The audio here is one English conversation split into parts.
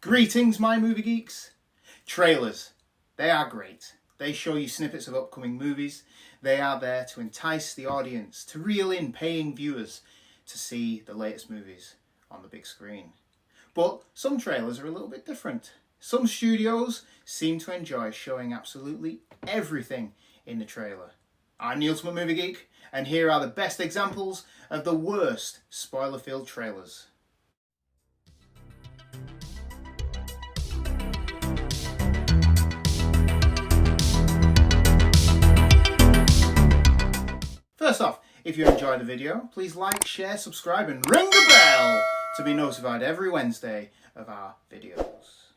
Greetings, my movie geeks. Trailers, they are great. They show you snippets of upcoming movies. They are there to entice the audience, to reel in paying viewers to see the latest movies on the big screen. But some trailers are a little bit different. Some studios seem to enjoy showing absolutely everything in the trailer. I'm the Ultimate Movie Geek, and here are the best examples of the worst spoiler-filled trailers. First off, if you enjoyed the video, please like, share, subscribe and ring the bell to be notified every Wednesday of our videos.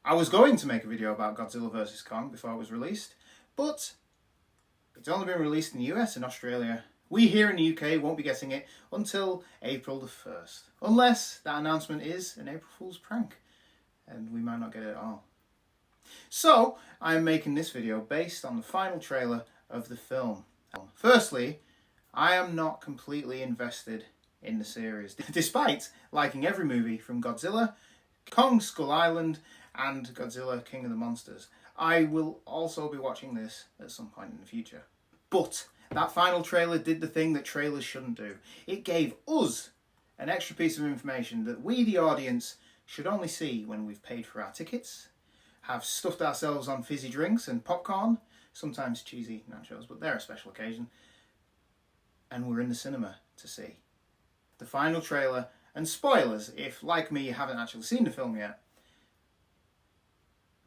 I was going to make a video about Godzilla vs. Kong before it was released, but it's only been released in the US and Australia. We here in the UK won't be getting it until April the 1st, unless that announcement is an April Fool's prank, and we might not get it at all. So, I'm making this video based on the final trailer of the film. Firstly, I am not completely invested in the series, despite liking every movie from Godzilla, Kong Skull Island and Godzilla King of the Monsters. I will also be watching this at some point in the future. But that final trailer did the thing that trailers shouldn't do. It gave us an extra piece of information that we, the audience, should only see when we've paid for our tickets, have stuffed ourselves on fizzy drinks and popcorn, sometimes cheesy nachos, but they're a special occasion, and we're in the cinema to see. The final trailer, and spoilers if, like me, you haven't actually seen the film yet,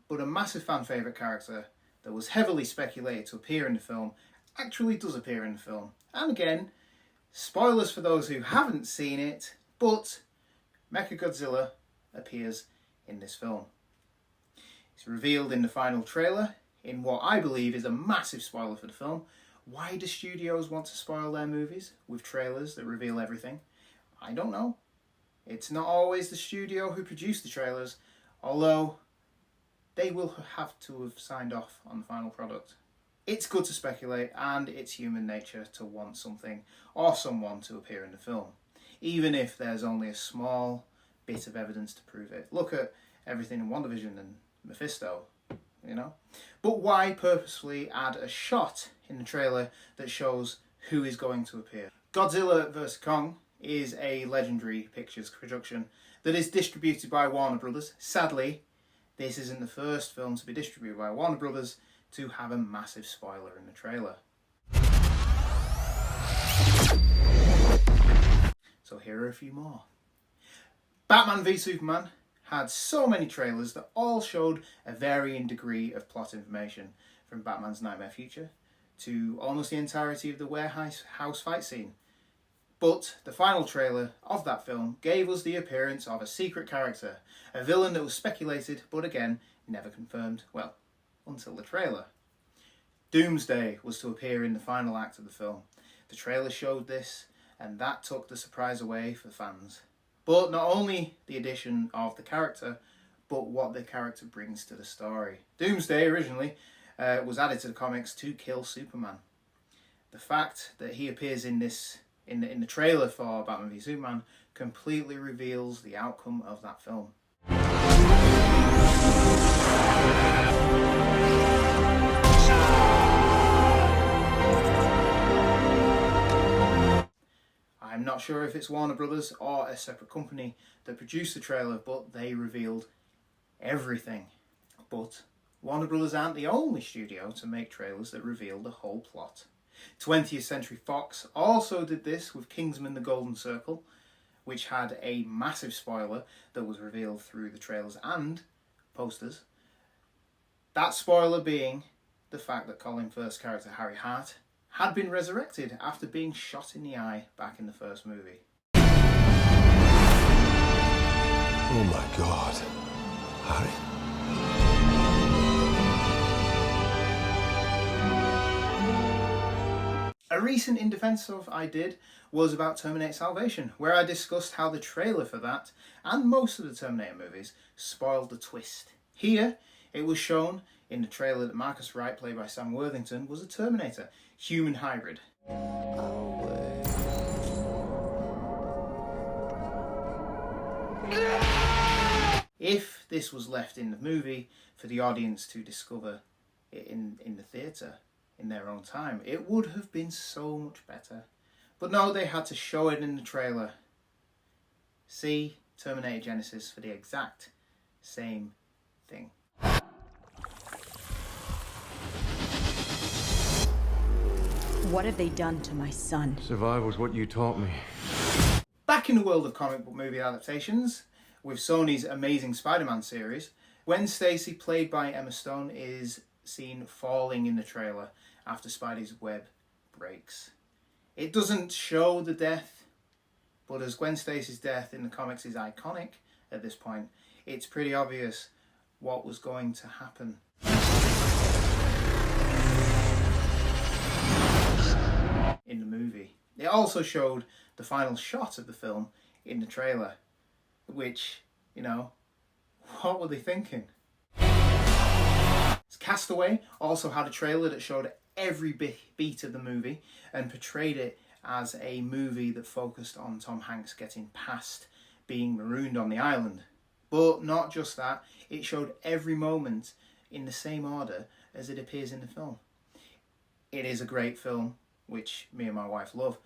but a massive fan favourite character that was heavily speculated to appear in the film actually does appear in the film. And again, spoilers for those who haven't seen it, but Mechagodzilla appears in this film. It's revealed in the final trailer in what I believe is a massive spoiler for the film. Why do studios want to spoil their movies with trailers that reveal everything? I don't know. It's not always the studio who produced the trailers, although they will have to have signed off on the final product. It's good to speculate, and it's human nature to want something or someone to appear in the film, even if there's only a small bit of evidence to prove it. Look at everything in WandaVision and Mephisto, you know? But why purposefully add a shot in the trailer that shows who is going to appear? Godzilla vs. Kong is a Legendary Pictures production that is distributed by Warner Brothers. Sadly, this isn't the first film to be distributed by Warner Brothers to have a massive spoiler in the trailer. So here are a few more. Batman v Superman had so many trailers that all showed a varying degree of plot information, from Batman's nightmare future to almost the entirety of the warehouse fight scene. But the final trailer of that film gave us the appearance of a secret character, a villain that was speculated but again never confirmed, well, until the trailer. Doomsday was to appear in the final act of the film. The trailer showed this, and that took the surprise away for fans. But not only the addition of the character, but what the character brings to the story. Doomsday originally was added to the comics to kill Superman. The fact that he appears in the trailer for Batman v Superman completely reveals the outcome of that film. I'm not sure if it's Warner Brothers or a separate company that produced the trailer, but they revealed everything. But Warner Brothers aren't the only studio to make trailers that reveal the whole plot. 20th Century Fox also did this with Kingsman: The Golden Circle, which had a massive spoiler that was revealed through the trailers and posters. That spoiler being the fact that Colin Firth's character Harry Hart had been resurrected after being shot in the eye back in the first movie. Oh my God, Harry. A recent In Defense Of I did was about Terminator Salvation, where I discussed how the trailer for that, and most of the Terminator movies, spoiled the twist. Here, it was shown in the trailer that Marcus Wright, played by Sam Worthington, was a Terminator, human hybrid. If this was left in the movie for the audience to discover it in the theatre in their own time, it would have been so much better. But no, they had to show it in the trailer. See Terminator Genesis for the exact same thing. What have they done to my son? Survival's what you taught me. Back in the world of comic book movie adaptations, with Sony's amazing Spider-Man series, Gwen Stacy, played by Emma Stone, is seen falling in the trailer after Spidey's web breaks. It doesn't show the death, but as Gwen Stacy's death in the comics is iconic at this point, it's pretty obvious what was going to happen. In the movie. It also showed the final shot of the film in the trailer, which, you know, what were they thinking? Castaway also had a trailer that showed every beat of the movie and portrayed it as a movie that focused on Tom Hanks getting past being marooned on the island. But not just that, it showed every moment in the same order as it appears in the film. It is a great film, which me and my wife love,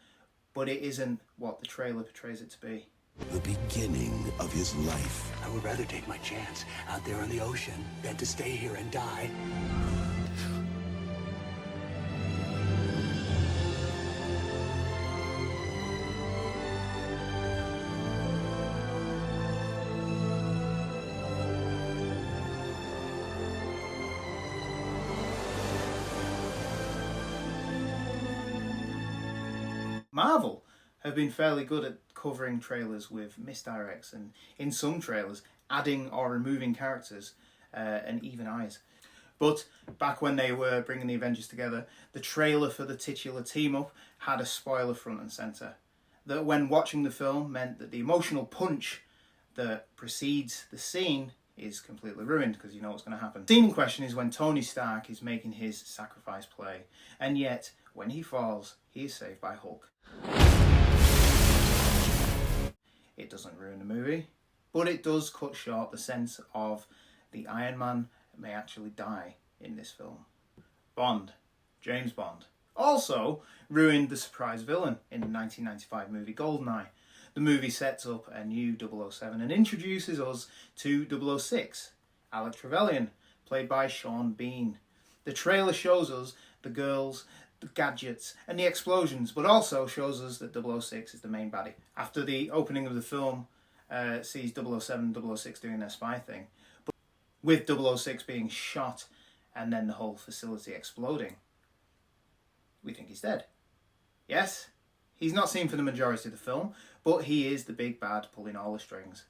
but it isn't what the trailer portrays it to be. The beginning of his life. I would rather take my chance out there in the ocean than to stay here and die. Marvel have been fairly good at covering trailers with misdirects and, in some trailers, adding or removing characters and even eyes. But back when they were bringing the Avengers together, the trailer for the titular team-up had a spoiler front and centre. That when watching the film meant that the emotional punch that precedes the scene is completely ruined because you know what's going to happen. The scene in question is when Tony Stark is making his sacrifice play, and yet when he falls, he is saved by Hulk. It doesn't ruin the movie, but it does cut short the sense of the Iron Man may actually die in this film. Bond, James Bond, also ruined the surprise villain in the 1995 movie Goldeneye. The movie sets up a new 007 and introduces us to 006, Alec Trevelyan, played by Sean Bean. The trailer shows us the girls, the gadgets and the explosions, but also shows us that 006 is the main baddie. After the opening of the film sees 007 and 006 doing their spy thing, but with 006 being shot and then the whole facility exploding, we think he's dead. Yes, he's not seen for the majority of the film, but he is the big bad pulling all the strings.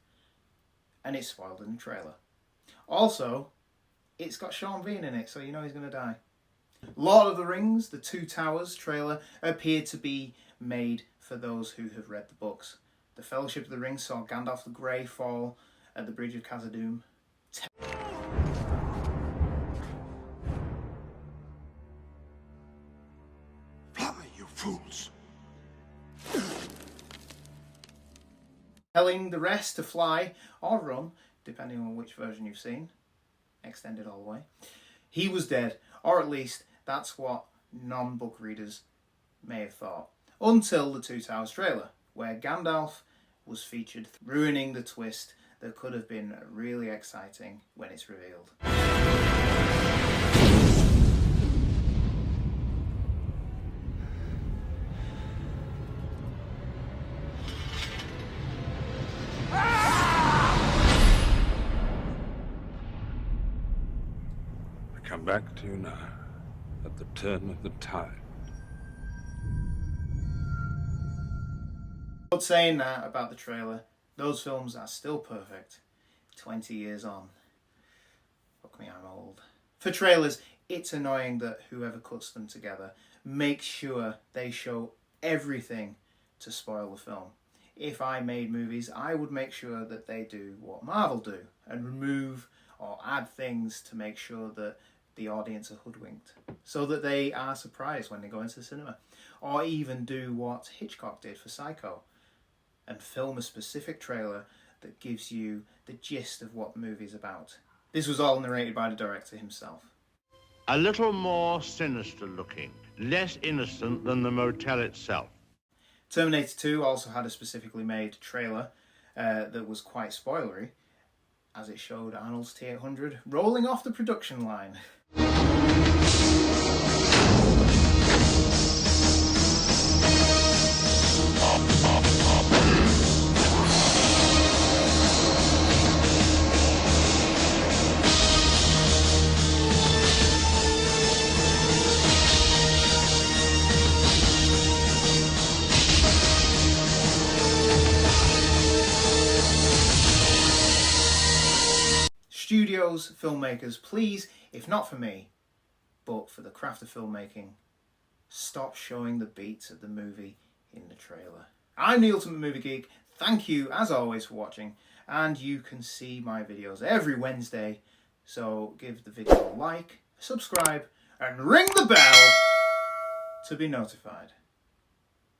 And it's spoiled in the trailer. Also, it's got Sean Bean in it, so you know he's going to die. Lord of the Rings, The Two Towers trailer appeared to be made for those who have read the books. The Fellowship of the Ring saw Gandalf the Grey fall at the Bridge of Khazad-dûm. Fly, you fools! Telling the rest to fly or run, depending on which version you've seen, extended all the way. He was dead, or at least that's what non-book readers may have thought. Until the Two Towers trailer, where Gandalf was featured, ruining the twist that could have been really exciting when it's revealed. I come back to you now, at the turn of the tide. But saying that about the trailer, those films are still perfect 20 years on. Fuck me, I'm old. For trailers, it's annoying that whoever cuts them together makes sure they show everything to spoil the film. If I made movies, I would make sure that they do what Marvel do and remove or add things to make sure that the audience are hoodwinked, so that they are surprised when they go into the cinema. Or even do what Hitchcock did for Psycho and film a specific trailer that gives you the gist of what the movie is about. This was all narrated by the director himself. A little more sinister looking, less innocent than the motel itself. Terminator 2 also had a specifically made trailer that was quite spoilery, as it showed Arnold's T-800 rolling off the production line. Studios, filmmakers, please, if not for me, but for the craft of filmmaking, stop showing the beats of the movie in the trailer. I'm the Ultimate Movie Geek. Thank you, as always, for watching. And you can see my videos every Wednesday. So give the video a like, subscribe, and ring the bell to be notified.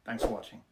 Thanks for watching.